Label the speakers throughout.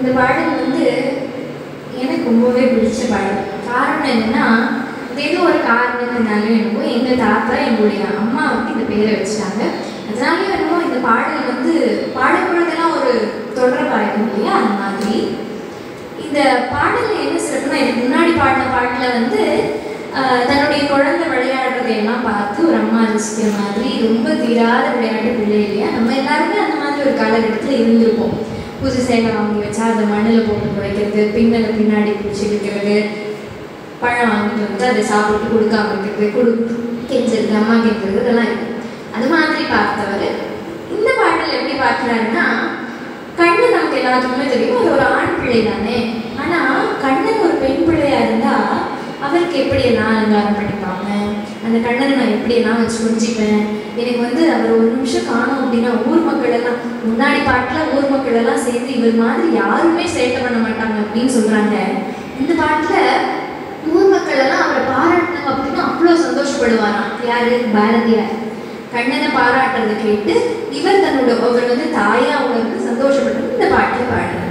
Speaker 1: இந்த பாடல் வந்து எனக்கு ரொம்பவே பிடிச்ச பாடல். காரணம் என்னன்னா, ஏதோ ஒரு காரணத்தினாலும் என்னவோ எங்கள் தாத்தா எங்களுடைய அம்மாவுக்கு இந்த பேரை வச்சுட்டாங்க. அதனாலேயும் என்னவோ இந்த பாடல் வந்து பாடப்பொழுதெல்லாம் ஒரு தொடர்பாயிருக்கும் இல்லையா, அந்த மாதிரி. இந்த பாடலில் என்ன சிறப்புனா, இதுக்கு முன்னாடி பாடின பாட்டில் வந்து தன்னுடைய குழந்தை விளையாடுறதையெல்லாம் பார்த்து ஒரு அம்மா ரசிக்கிற மாதிரி ரொம்ப தீராத விளையாட்டு பிள்ளை இல்லையா. நம்ம எல்லாருமே அந்த மாதிரி ஒரு காலகட்டத்தில் இருந்திருப்போம். புது சேலை வாங்கி வச்சா அதை மண்ணில் போட்டு குழைக்கிறது, பின்னலை பின்னாடி பிடிச்சி வைக்கிறது, பழம் வாங்கிட்டு வந்து அதை சாப்பிட்டு கொடுக்காம இருக்கிறது, கெஞ்சிருக்கு, அம்மா கெஞ்சிருக்கு, இதெல்லாம் இருக்குது. அது மாதிரி பார்த்தவர் இந்த பாட்டில் எப்படி பார்க்குறாருன்னா, கண்ணன் நமக்கு எல்லாத்துக்குமே தெரியும் அது ஒரு ஆண் பிள்ளை தானே. ஆனால் கண்ணன் ஒரு பெண் பிள்ளையாக இருந்தால் அவருக்கு எப்படியெல்லாம் அலங்காரம் பண்ணிப்பாங்க, அந்த கண்ணனை நான் எப்படியெல்லாம் வச்சு கொஞ்சிப்பேன். எனக்கு வந்து அவர் ஒரு நிமிஷம் காணும் அப்படின்னா ஊர் மக்கள் எல்லாம், முன்னாடி பாட்டில் ஊர் மக்கள் எல்லாம் சேர்ந்து இவர் மாதிரி யாருமே சேட்டை பண்ண மாட்டாங்க அப்படின்னு சொல்கிறாங்க. இந்த பாட்டில் ஊர் மக்கள் எல்லாம் அவரை பாராட்டினாங்க அப்படின்னு அவ்வளோ சந்தோஷப்படுவாராம். யாரு? பாரதியார். கண்ணனை பாராட்டுறதை கேட்டு இவர் அவர் வந்து தாயா உணர்ந்து சந்தோஷப்பட்டு இந்த பாட்டில் பாடுறார்.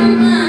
Speaker 1: அம்மா